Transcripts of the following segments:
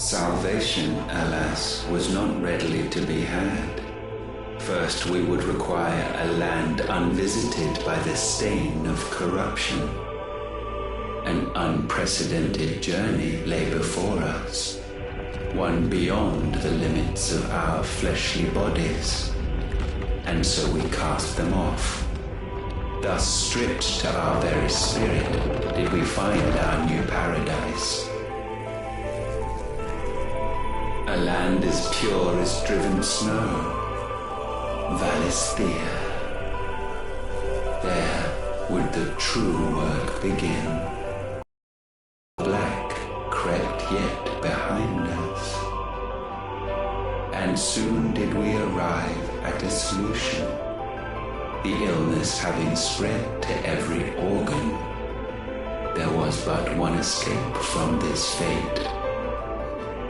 Salvation, alas, was not readily to be had. First we would require a land unvisited by the stain of corruption. An unprecedented journey lay before us, one beyond the limits of our fleshly bodies, and so we cast them off. Thus stripped to our very spirit did we find our new paradise. A land as pure as driven snow, Valisthea. There would the true work begin. Black crept yet behind us, and soon did we arrive at a solution. The illness having spread to every organ, there was but one escape from this fate: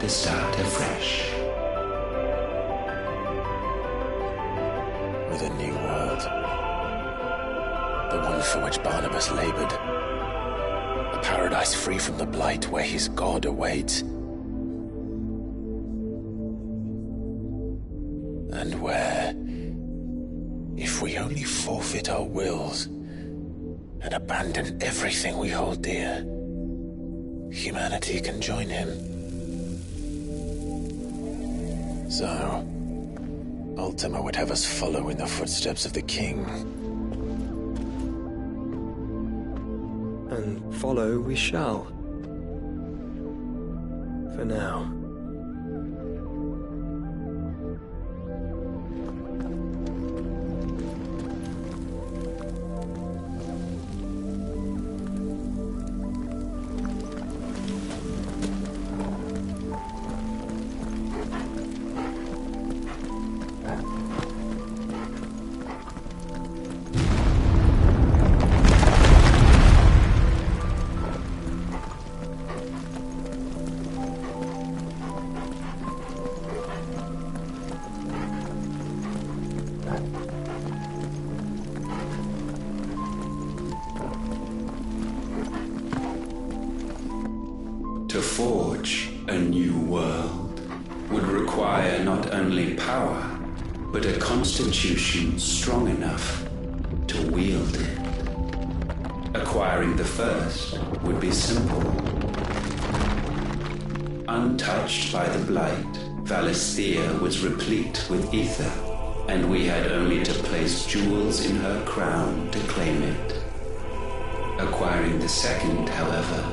to start afresh. With a new world, the one for which Barnabas labored, a paradise free from the blight where his God awaits, and where, if we only forfeit our wills and abandon everything we hold dear, humanity can join him. So, Ultima would have us follow in the footsteps of the king. And follow we shall. For now. To forge a new world would require not only power, but a constitution strong enough to wield it. Acquiring the first would be simple. Untouched by the blight, Valisthea was replete with ether, and we had only to place jewels in her crown to claim it. Acquiring the second, however,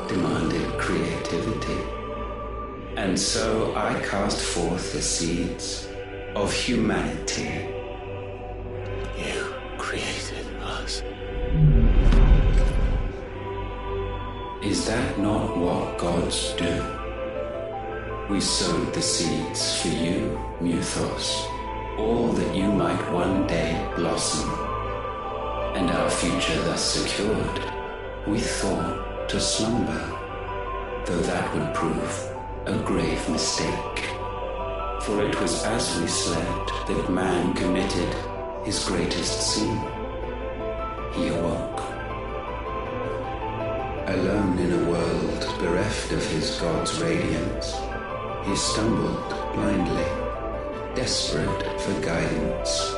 demanded creativity. And so I cast forth the seeds of humanity. You created us. Is that not what gods do? We sowed the seeds for you, Muthos, all that you might one day blossom. And our future thus secured, we thought to slumber, though that would prove a grave mistake. For it was as we slept that man committed his greatest sin. He awoke. Alone in a world bereft of his God's radiance, he stumbled blindly, desperate for guidance.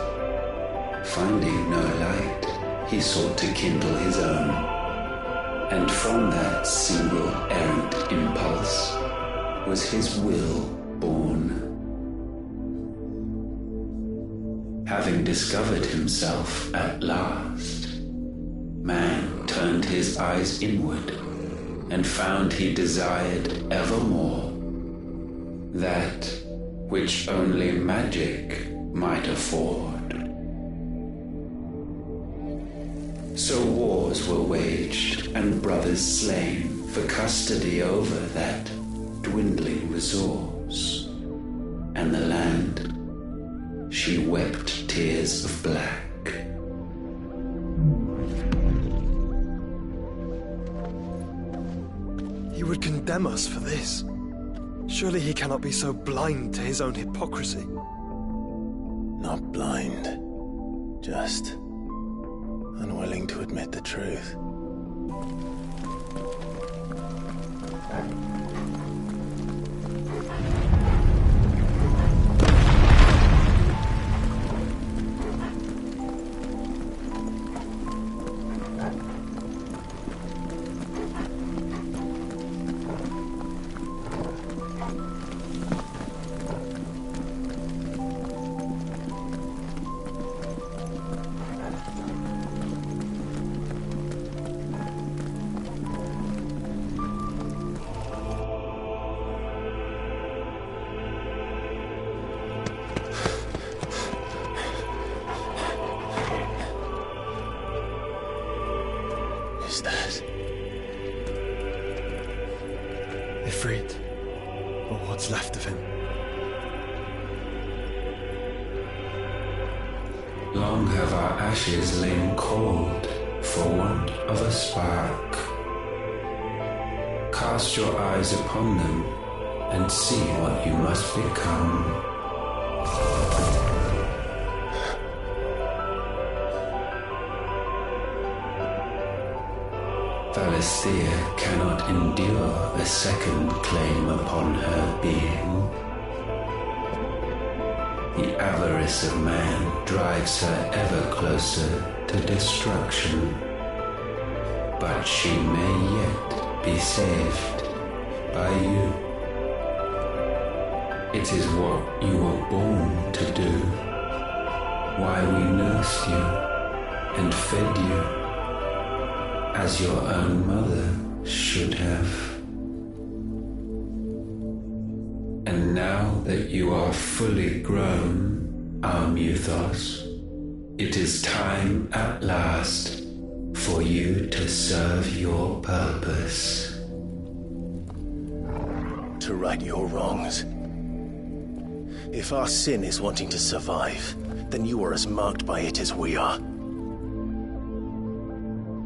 Finding no light, he sought to kindle his own. And from that single errant impulse was his will born. Having discovered himself at last, man turned his eyes inward and found he desired evermore that which only magic might afford. So wars were waged and brothers slain for custody over that dwindling resource, and the land, she wept tears of black. He would condemn us for this. Surely he cannot be so blind to his own hypocrisy. Not blind, just unwilling to admit the truth. Siegfried, or what's left of him. Long have our ashes lain cold for want of a spark. Cast your eyes upon them and see what you must become. Valisthea cannot endure a second claim upon her being. The avarice of man drives her ever closer to destruction, but she may yet be saved by you. It is what you were born to do, why we nursed you and fed you, as your own mother should have. And now that you are fully grown, our Muthos, it is time at last for you to serve your purpose. To right your wrongs. If our sin is wanting to survive, then you are as marked by it as we are.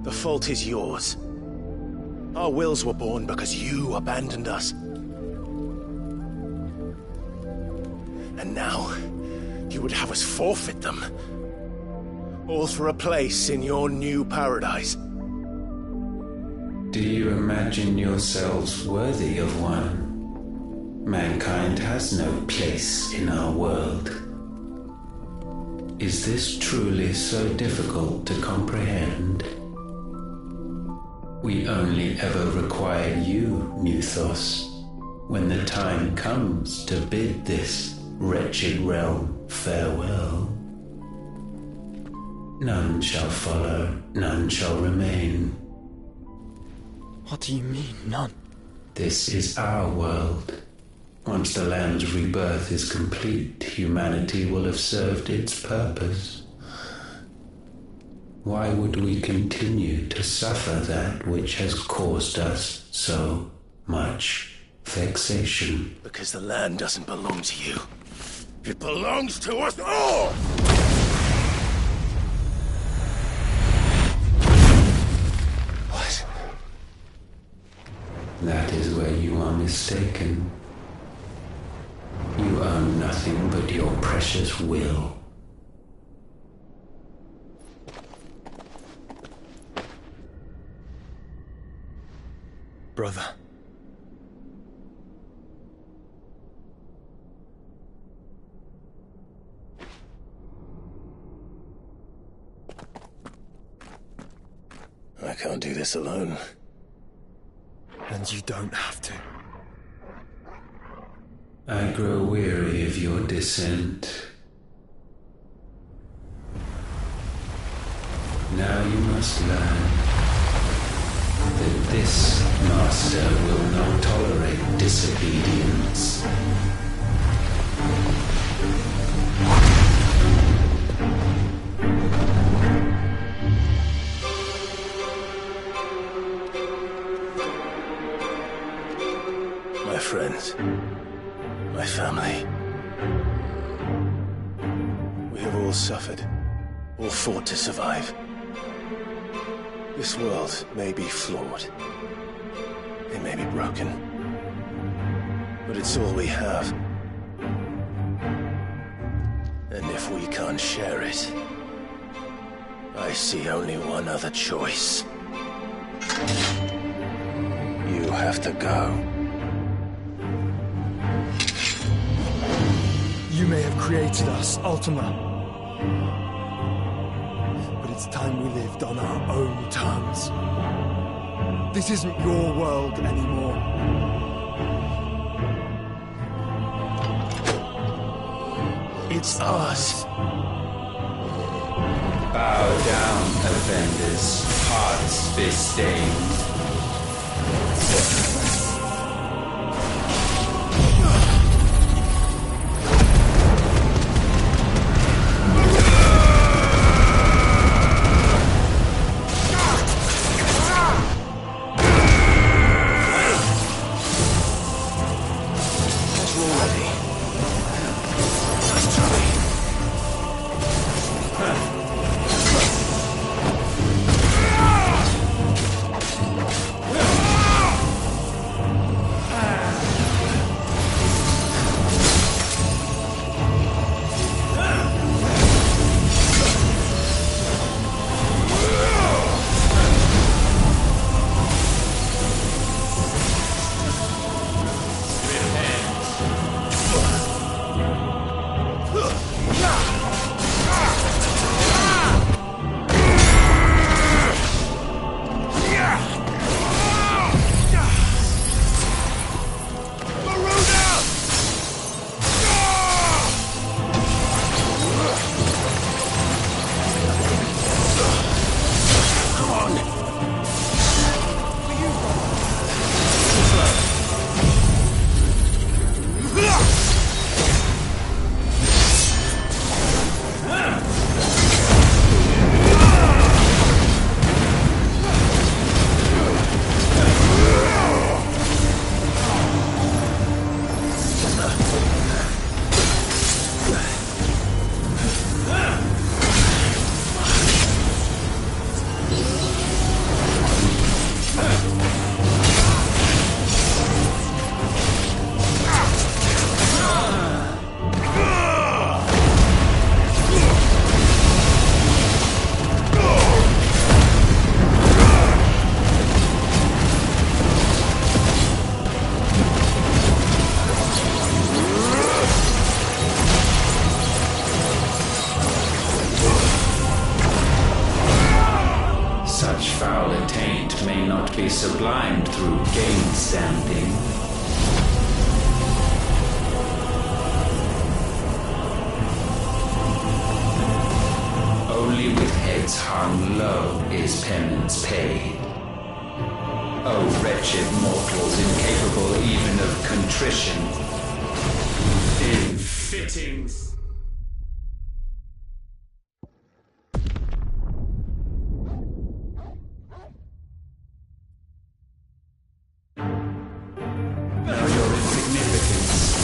The fault is yours. Our wills were born because you abandoned us. And now, you would have us forfeit them. All for a place in your new paradise. Do you imagine yourselves worthy of one? Mankind has no place in our world. Is this truly so difficult to comprehend? We only ever require you, Muthos, when the time comes to bid this wretched realm farewell. None shall follow, none shall remain. What do you mean, none? This is our world. Once the land's rebirth is complete, humanity will have served its purpose. Why would we continue to suffer that which has caused us so much vexation? Because the land doesn't belong to you. It belongs to us all! What? That is where you are mistaken. You own nothing but your precious will. Brother. I can't do this alone. And you don't have to. I grow weary of your dissent. Now you must learn that this master will not tolerate disobedience. My friends, my family. We have all suffered, all fought to survive. This world may be flawed. It may be broken. But it's all we have. And if we can't share it, I see only one other choice. You have to go. You may have created us, Ultima. But it's time we lived on our own terms. This isn't your world anymore. It's ours. Bow down, offenders, hearts bestained. may not be sublimed through game stamping. Only with heads hung low is penance paid. Oh, wretched mortals, incapable even of contrition. In fittings. Know your insignificance.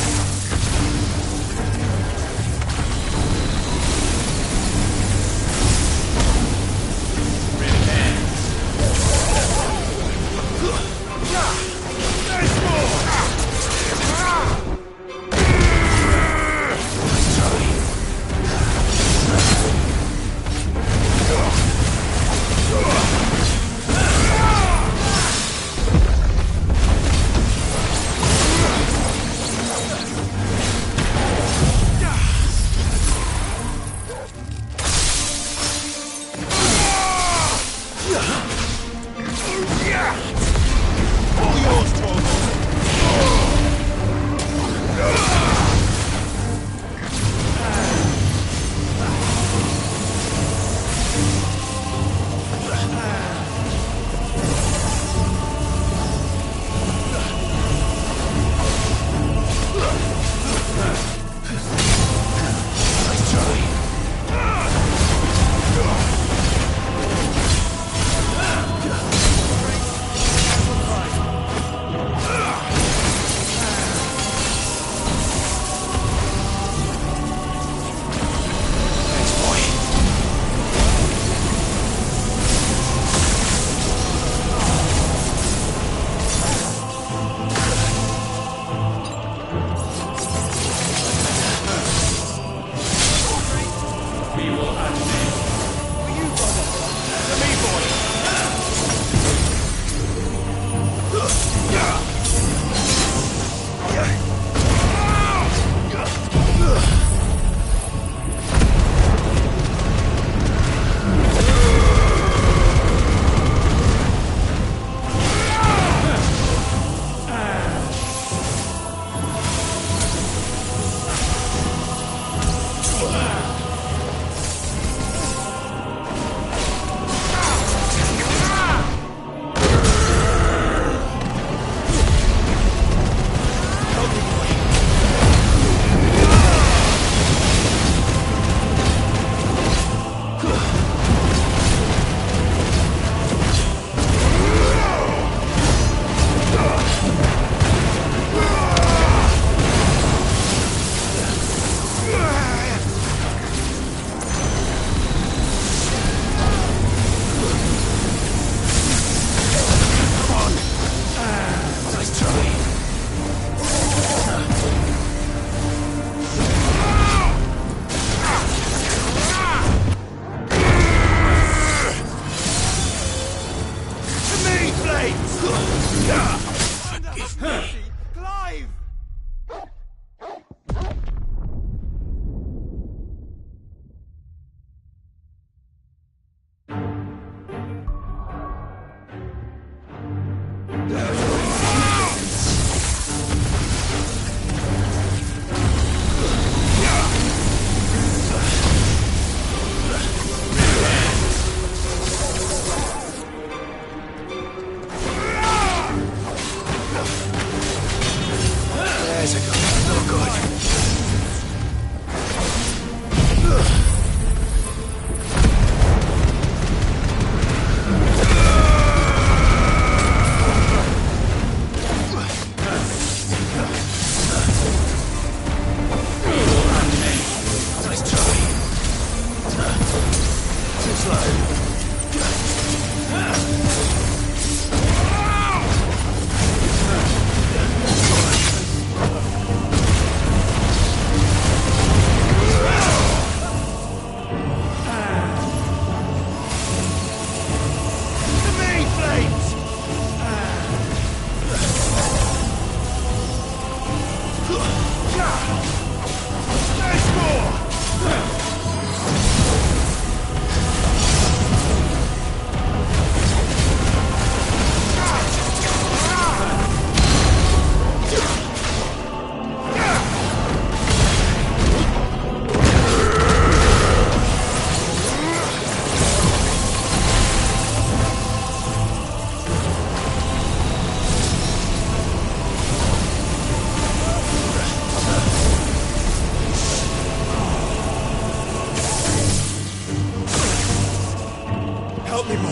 Help me, boy. I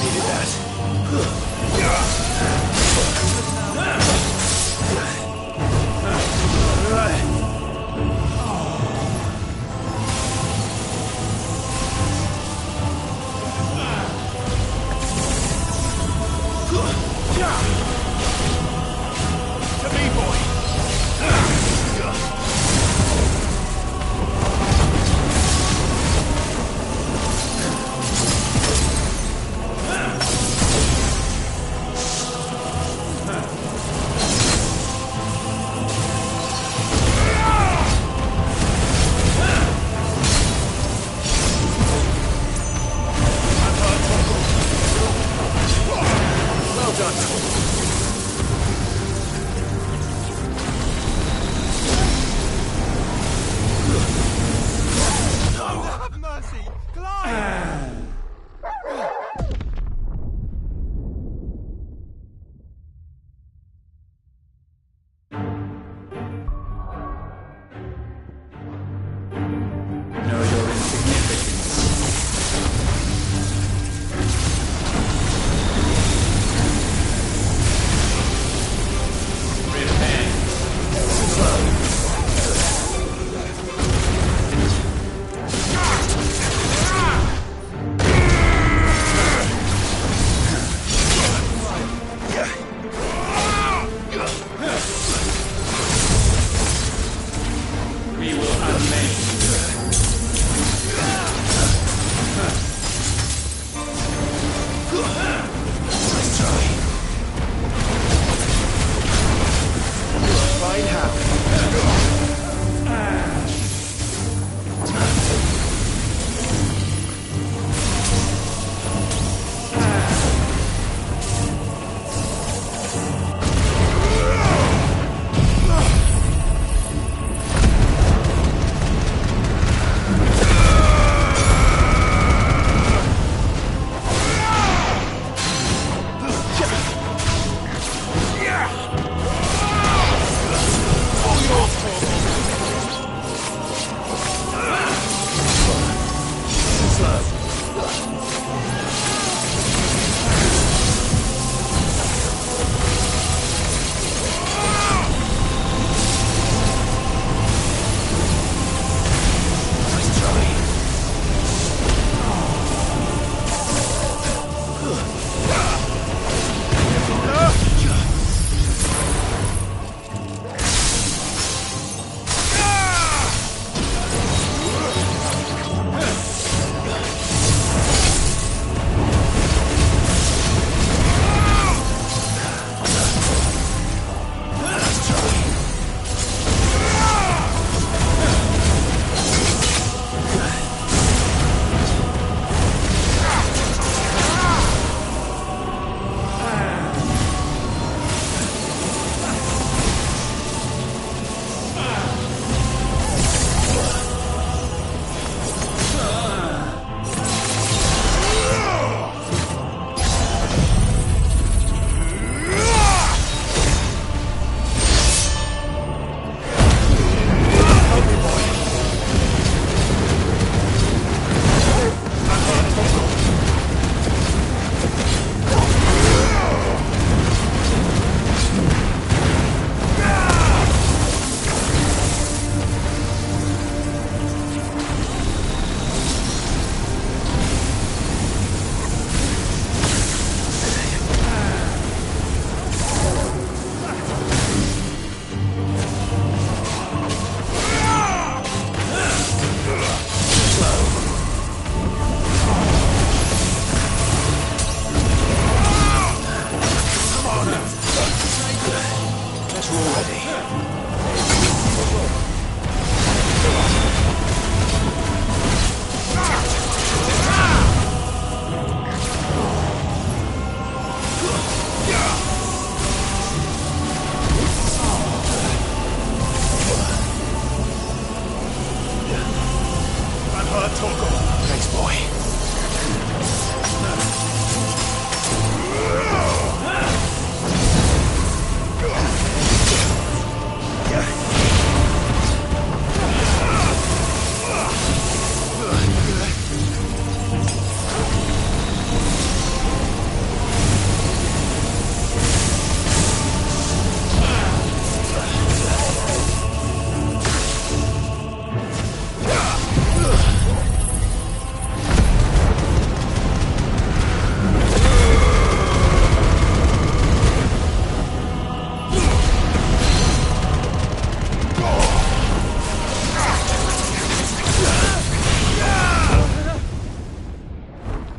needed that. To me, boy. Well done. Have mercy! Clive! Know your insignificance. Repent.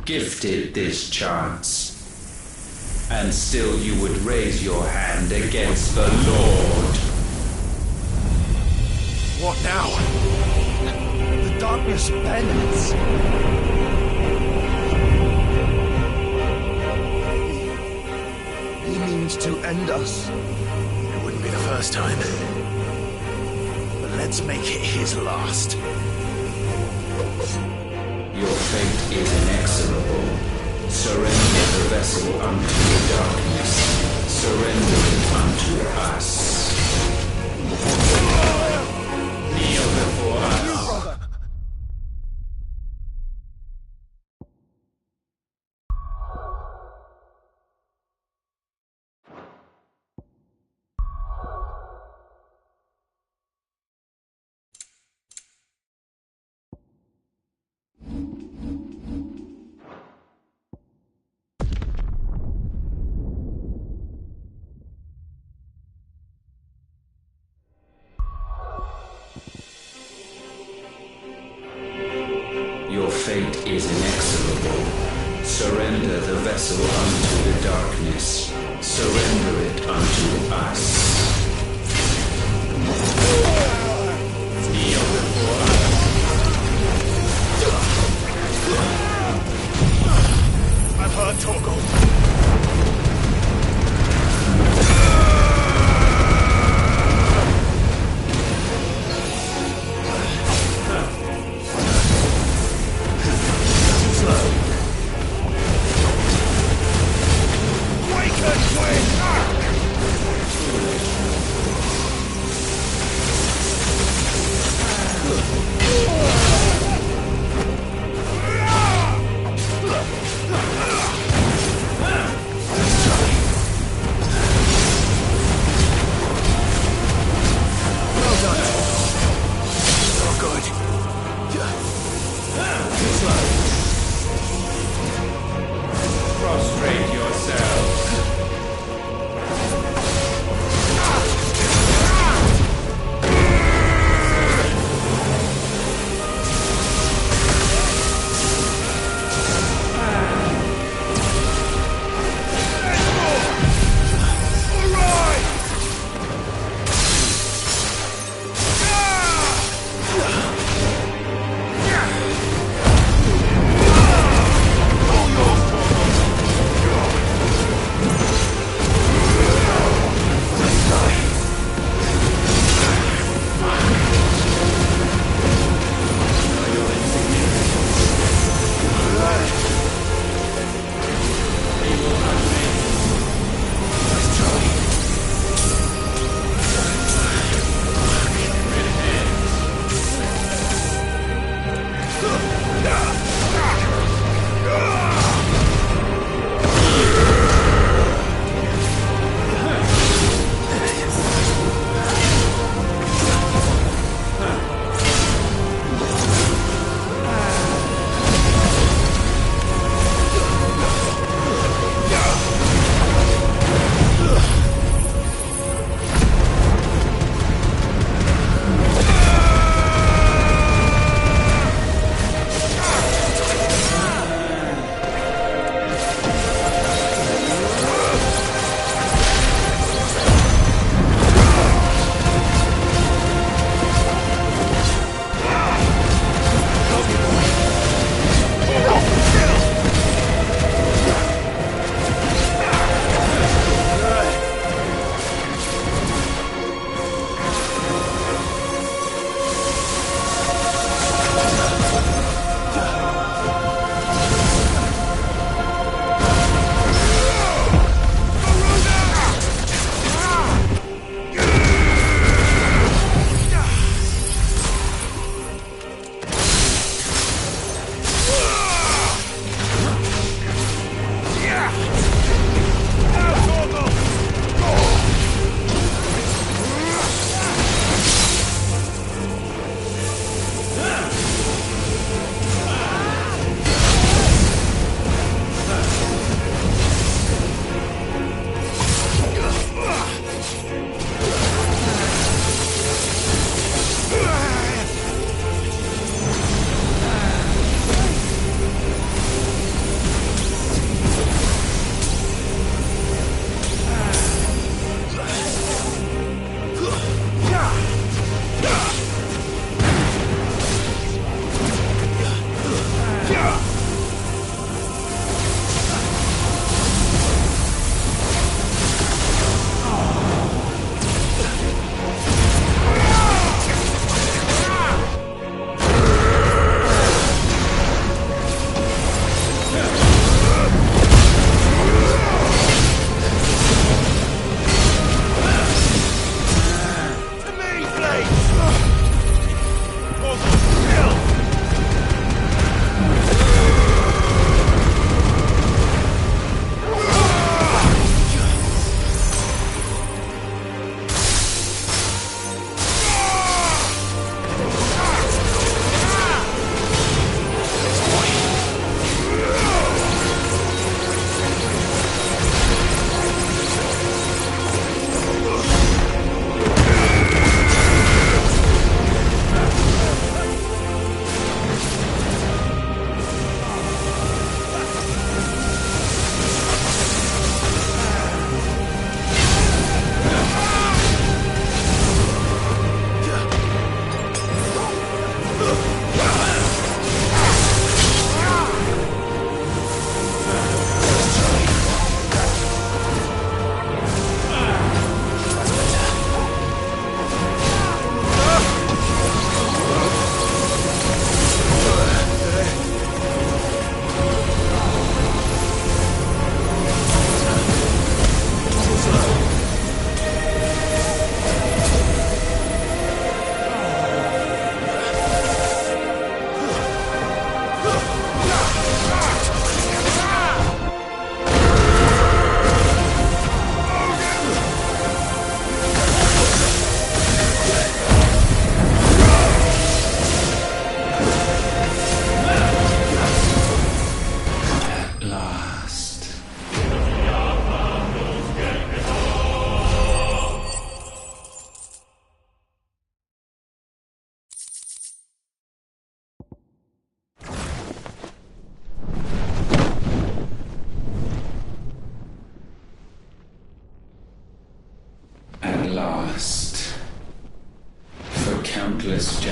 gifted this chance. And still you would raise your hand against the Lord. What now? The darkness bends. He means to end us. It wouldn't be the first time. But let's make it his last. Your fate is inexorable. Surrender the vessel unto the darkness. Surrender it unto us. Kneel before us. Your fate is inexorable. Surrender the vessel unto the darkness. Surrender it unto us. Kneel before us. I've heard Torgal.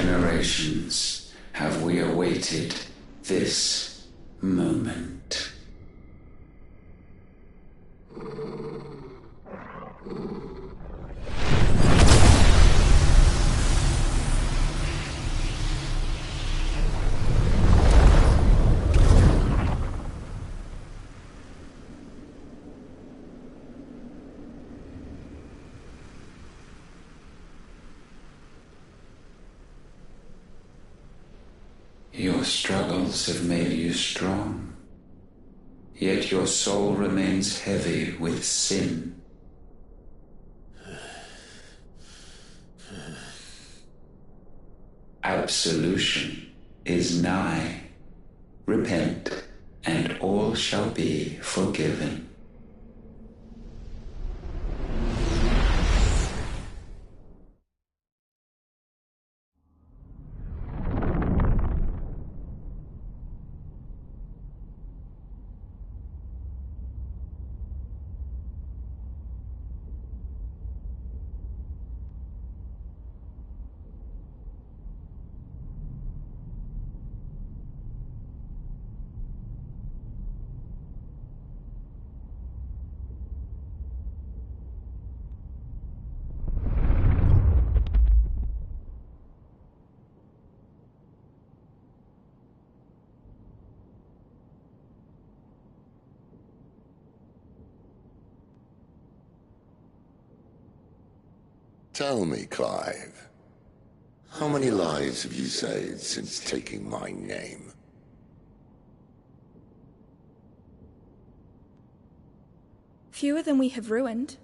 generations have we awaited this moment. Your struggles have made you strong, yet your soul remains heavy with sin. Absolution is nigh. Repent, and all shall be forgiven. Tell me, Clive, how many lives have you saved since taking my name? Fewer than we have ruined.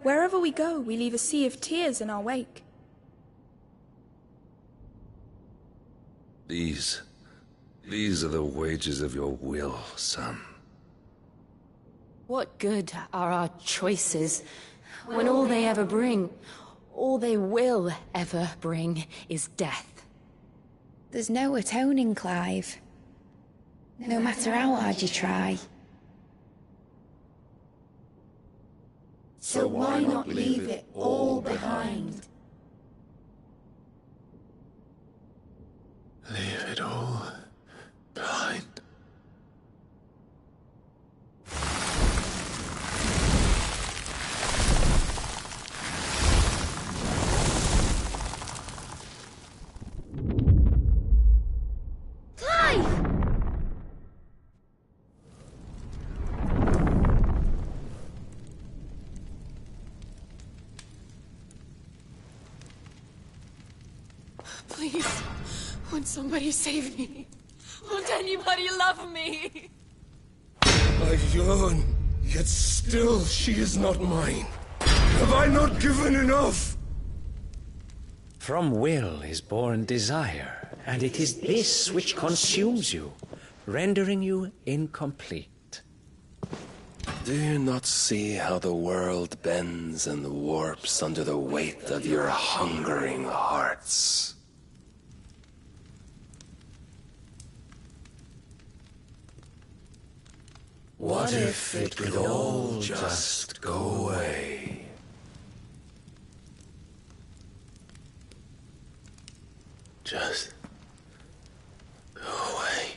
Wherever we go, we leave a sea of tears in our wake. These are the wages of your will, son. What good are our choices when all they ever bring, all they will ever bring, is death? There's no atoning, Clive. No matter how hard you try. So why not leave it all behind? Leave it all behind. Please, won't somebody save me? Won't anybody love me? I yearn, yet still she is not mine. Have I not given enough? From will is born desire, and it is this which consumes you, rendering you incomplete. Do you not see how the world bends and warps under the weight of your hungering hearts? What if it could all just go away? Just go away.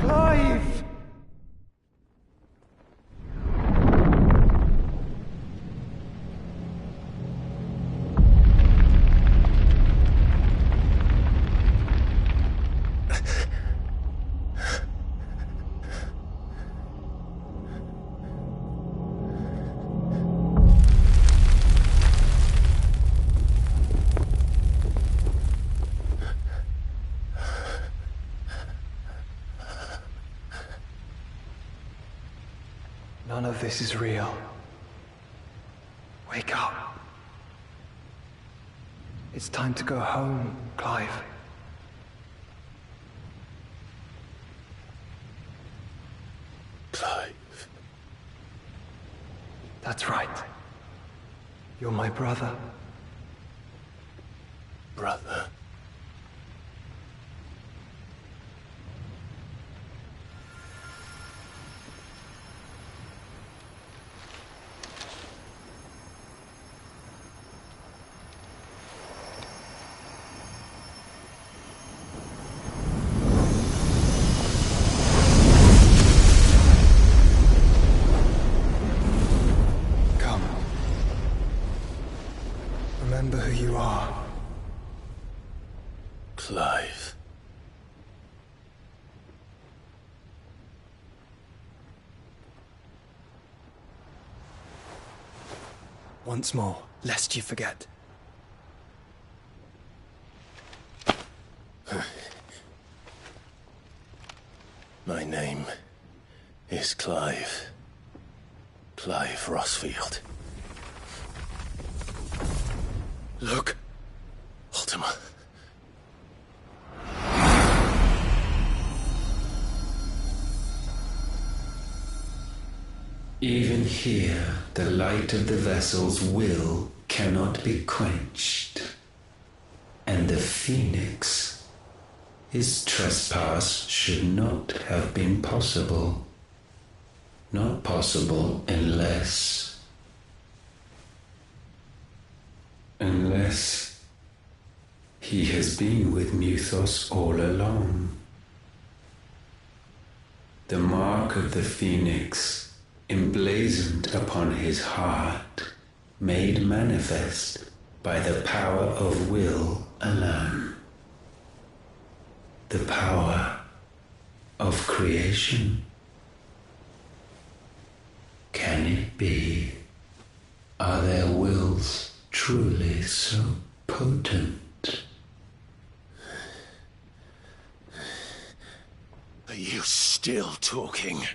Clive! None of this is real. Wake up. It's time to go home, Clive. Clive. That's right. You're my brother. Brother. Once more, lest you forget. My name is Clive. Clive Rossfield. Look, Ultima. Even here, the light of the vessel's will cannot be quenched. And the Phoenix, his trespass should not have been possible. Not possible unless he has been with Mythos all along. The mark of the Phoenix, emblazoned upon his heart, made manifest by the power of will alone. The power of creation. Can it be? Are their wills truly so potent? Are you still talking?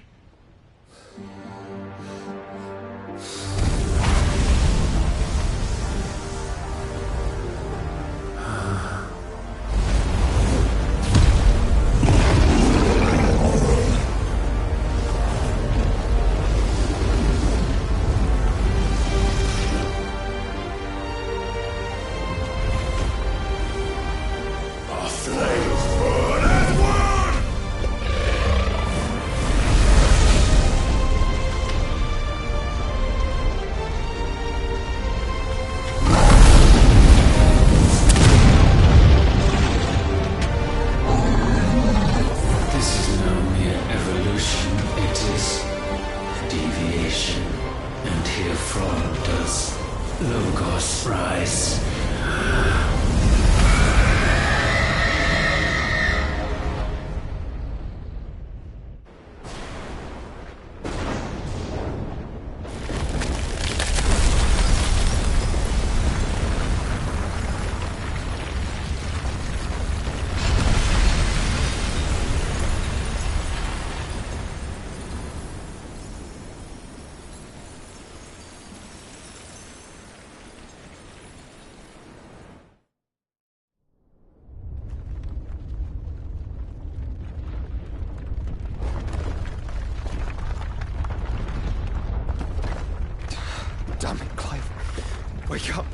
Damn it, Clive. Wake up.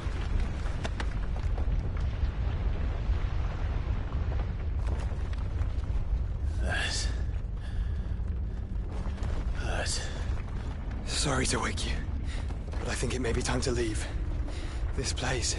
Hurt. Sorry to wake you, but I think it may be time to leave. This place.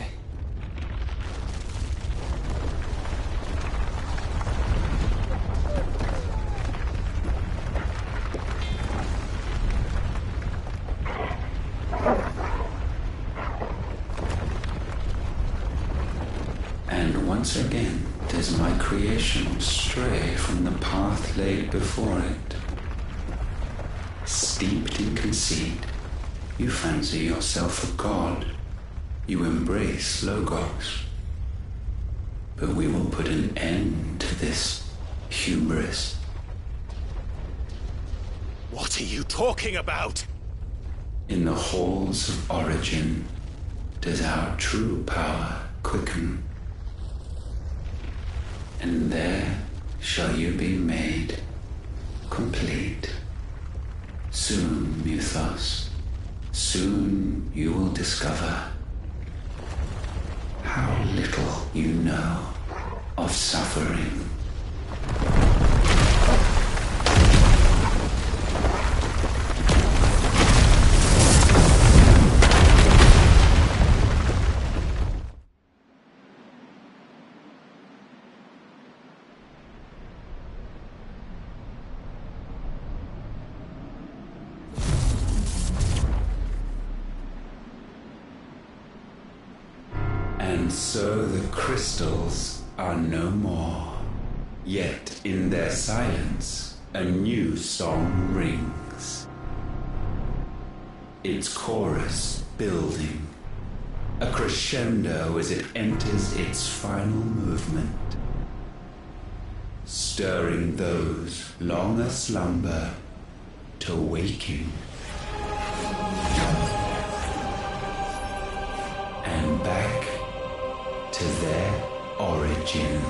And once again does my creation stray from the path laid before it. Steeped in conceit, you fancy yourself a god. You embrace Logos. But we will put an end to this hubris. What are you talking about? In the halls of origin does our true power quicken. And there shall you be made complete. Soon, Mythos, soon you will discover how little you know of suffering. And so the crystals are no more. Yet in their silence, a new song rings. Its chorus building, a crescendo as it enters its final movement, stirring those long aslumber to waking, and back to their origin.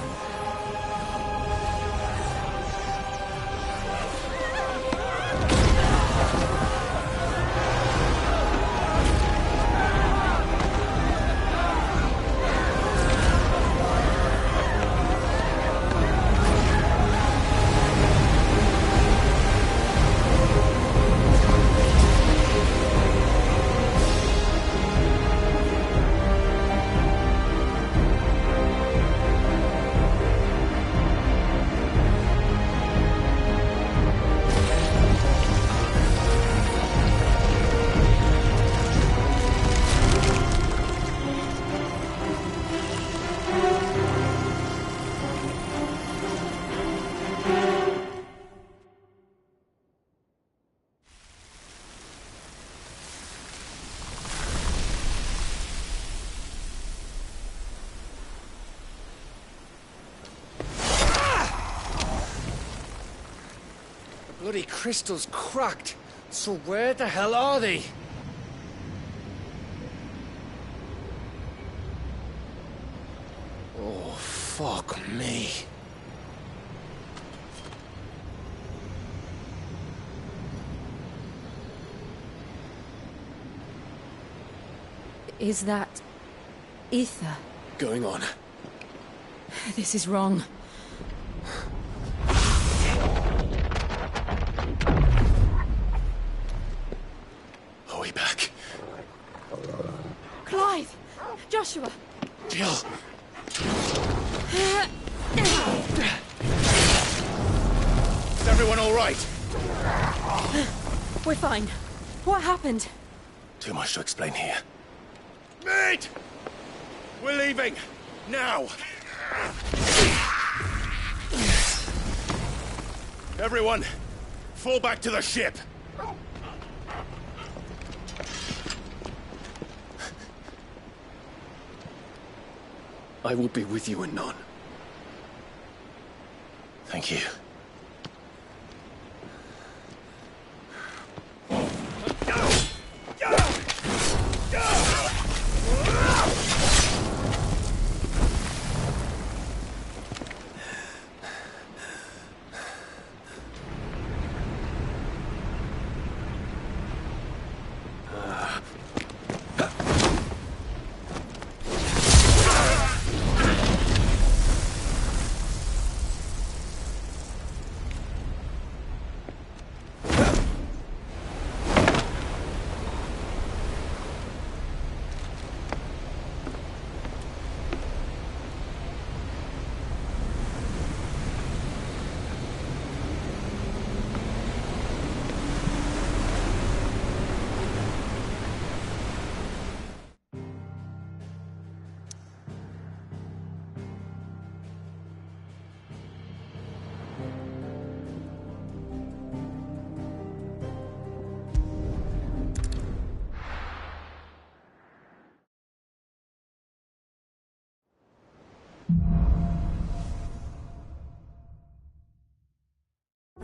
Bloody crystal's cracked. So where the hell are they? Oh, fuck me. Is that ether? Going on. This is wrong. Are we back? Clive! Joshua! Jill! Is everyone all right? We're fine. What happened? Too much to explain here. Mate! We're leaving! Now! Everyone, fall back to the ship! I will be with you anon. Thank you.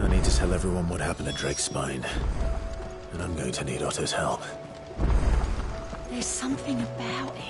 I need to tell everyone what happened at Drake's Spine. And I'm going to need Otto's help. There's something about it.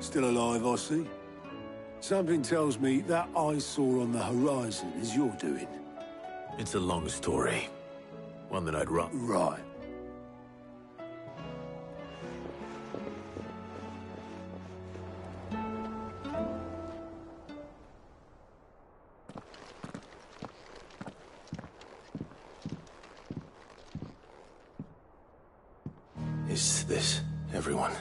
Still alive, I see. Something tells me that eyesore on the horizon is your doing. It's a long story. One that I'd run. Right. is this, everyone?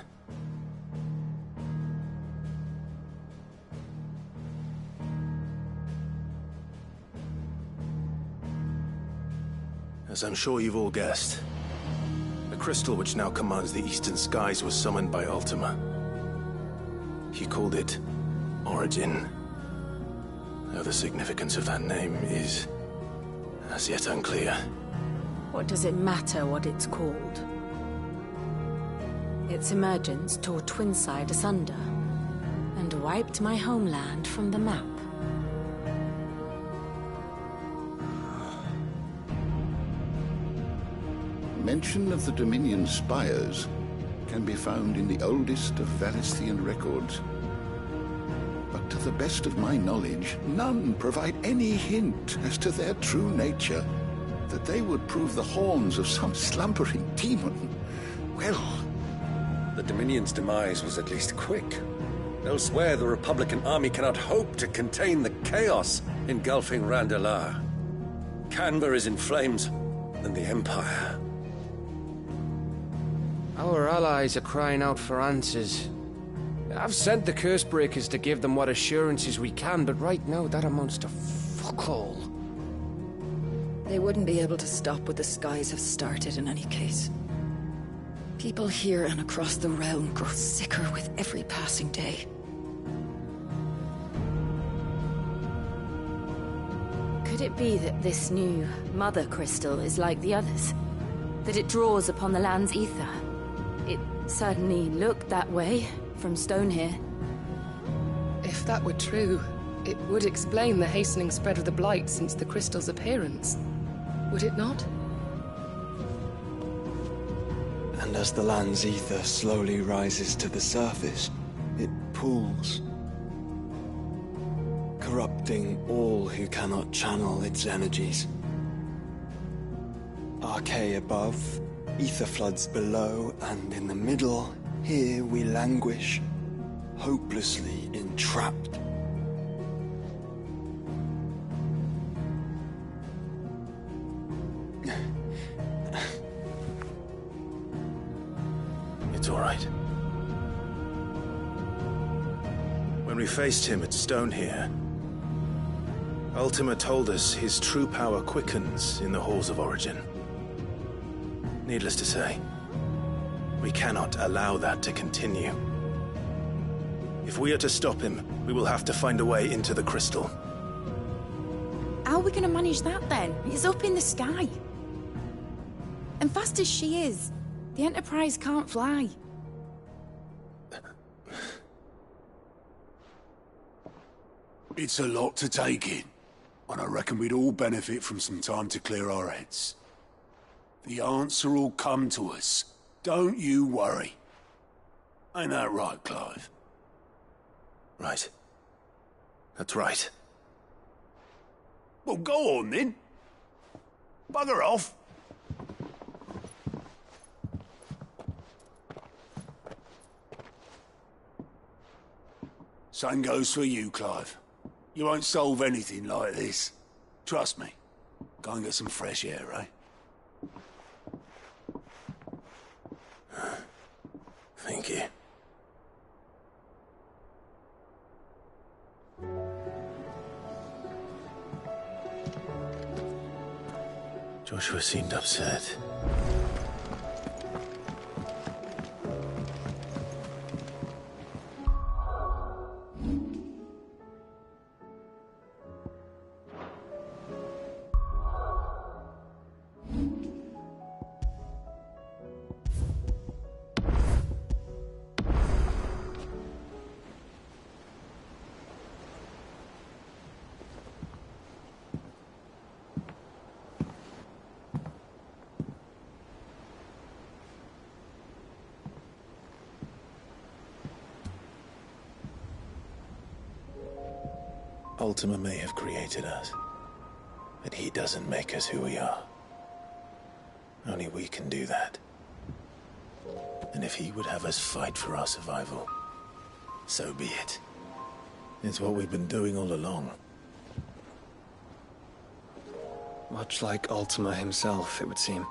As I'm sure you've all guessed, the crystal which now commands the eastern skies was summoned by Ultima. He called it Origin. Though the significance of that name is as yet unclear. What does it matter what it's called? Its emergence tore Twinside asunder, and wiped my homeland from the map. Mention of the Dominion spires can be found in the oldest of Valisthean records. But to the best of my knowledge, none provide any hint as to their true nature. That they would prove the horns of some slumbering demon. Well, the Dominion's demise was at least quick. Elsewhere, the Republican army cannot hope to contain the chaos engulfing Randalar. Canberra is in flames, and the Empire. Our allies are crying out for answers. I've sent the Cursebreakers to give them what assurances we can, but right now that amounts to fuck all. They wouldn't be able to stop what the skies have started in any case. People here and across the realm grow sicker with every passing day. Could it be that this new Mother Crystal is like the others? That it draws upon the land's ether? It certainly looked that way from stone here. If that were true, it would explain the hastening spread of the Blight since the crystal's appearance. Would it not? And as the land's ether slowly rises to the surface, it pools, corrupting all who cannot channel its energies. Archay above, ether floods below, and in the middle, here we languish, hopelessly entrapped. It's all right. When we faced him at Stone here, Ultima told us his true power quickens in the halls of Origin. Needless to say, we cannot allow that to continue. If we are to stop him, we will have to find a way into the crystal. How are we going to manage that then? It's up in the sky. And fast as she is, the Enterprise can't fly. It's a lot to take in, and I reckon we'd all benefit from some time to clear our heads. The answer will come to us. Don't you worry. Ain't that right, Clive? Right. That's right. Well, go on then. Bugger off. Same goes for you, Clive. You won't solve anything like this. Trust me. Go and get some fresh air, eh? Thank you. Joshua seemed upset. Ultima may have created us, but he doesn't make us who we are. Only we can do that. And if he would have us fight for our survival, so be it. It's what we've been doing all along. Much like Ultima himself, it would seem.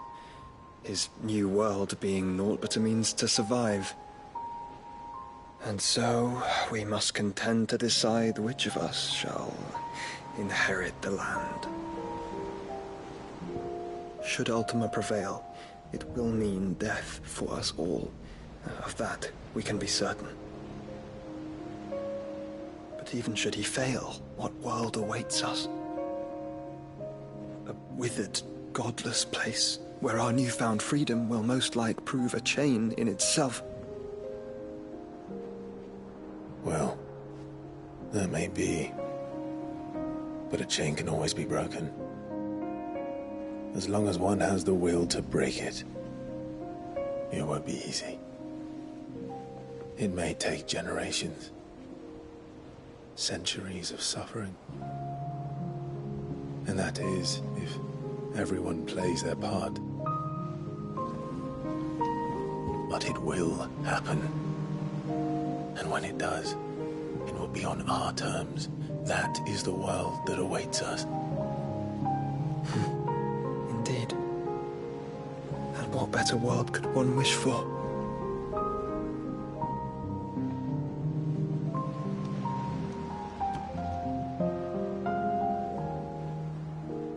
his new world being naught but a means to survive. And so, we must contend to decide which of us shall inherit the land. Should Ultima prevail, it will mean death for us all. Of that, we can be certain. But even should he fail, what world awaits us? A withered, godless place, where our newfound freedom will most like prove a chain in itself. Well, that may be. But a chain can always be broken. As long as one has the will to break it. It won't be easy. It may take generations. Centuries of suffering. And that is, if everyone plays their part. But it will happen. And when it does, it will be on our terms. That is the world that awaits us. Indeed. And what better world could one wish for?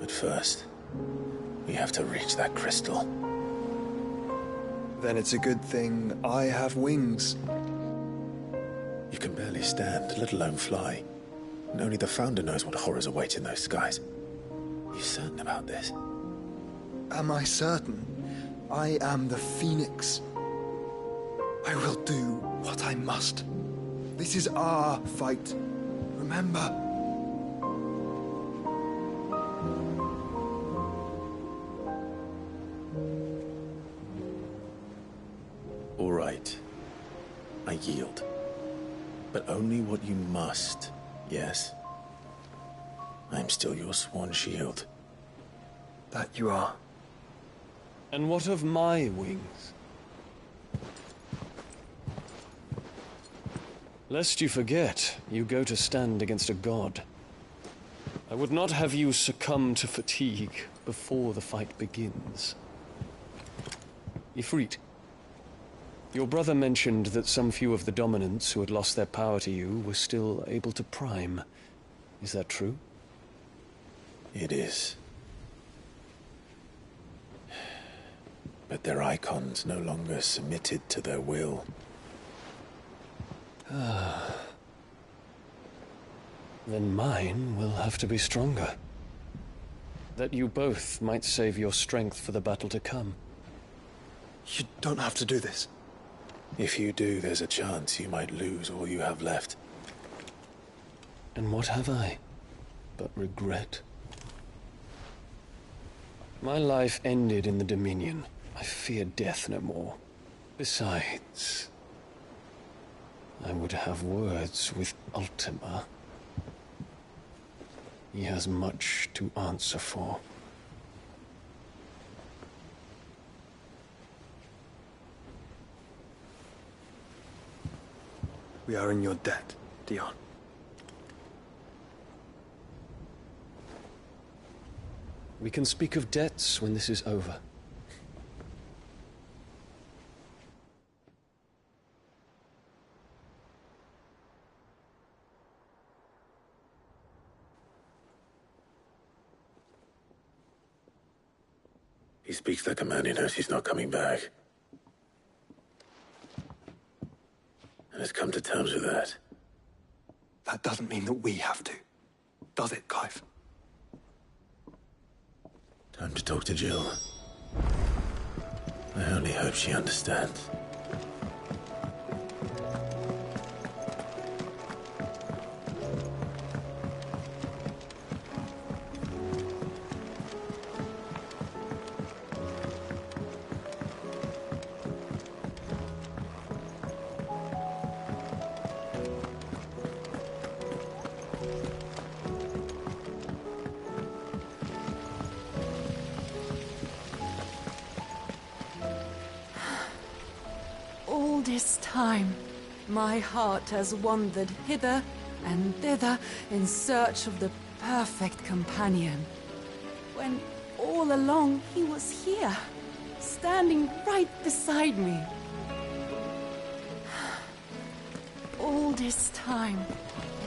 But first, we have to reach that crystal. Then it's a good thing I have wings. You can barely stand, let alone fly. And only the Founder knows what horrors await in those skies. Are you certain about this? Am I certain? I am the Phoenix. I will do what I must. This is our fight. Remember. All right. I yield. But only what you must, yes? I'm still your sworn shield. That you are. And what of my wings? Lest you forget, you go to stand against a god. I would not have you succumb to fatigue before the fight begins. Ifrit, your brother mentioned that some few of the dominants who had lost their power to you were still able to prime. Is that true? It is. But their icons no longer submitted to their will. Then mine will have to be stronger. That you both might save your strength for the battle to come. You don't have to do this. If you do, there's a chance you might lose all you have left. And what have I but regret? My life ended in the Dominion. I fear death no more. Besides, I would have words with Ultima. He has much to answer for. We are in your debt, Dion. We can speak of debts when this is over. He speaks like a man who knows he's not coming back. And has come to terms with that. That doesn't mean that we have to. Does it, Clive? Time to talk to Jill. I only hope she understands. All this time, my heart has wandered hither and thither in search of the perfect companion. When all along he was here, standing right beside me. All this time,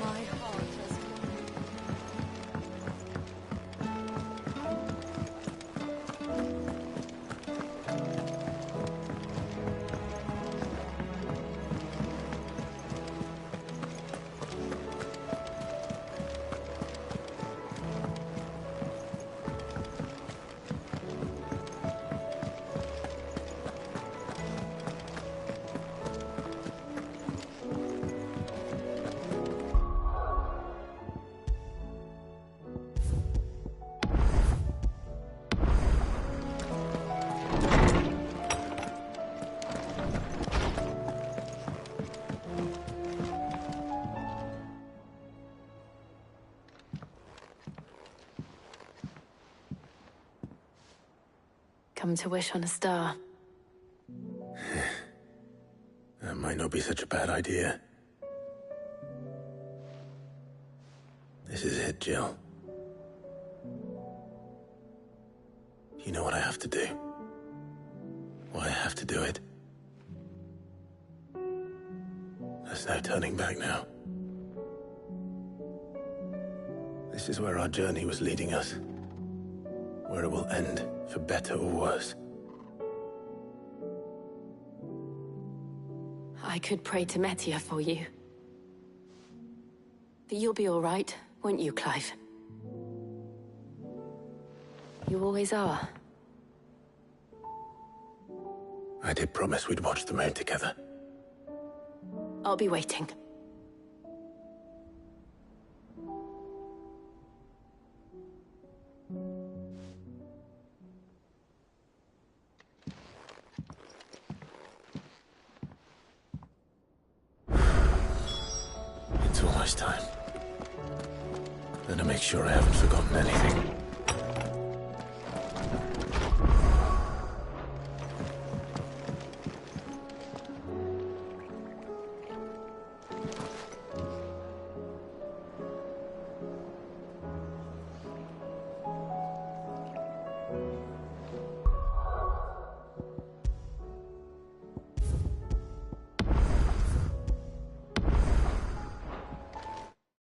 my heart has come to wish on a star. That might not be such a bad idea. This is it, Jill. You know what I have to do. Why I have to do it. There's no turning back now. This is where our journey was leading us. Where it will end, for better or worse. I could pray to Metia for you. But you'll be all right, won't you, Clive? You always are. I did promise we'd watch the moon together. I'll be waiting. It's almost time. Better make sure I haven't forgotten anything.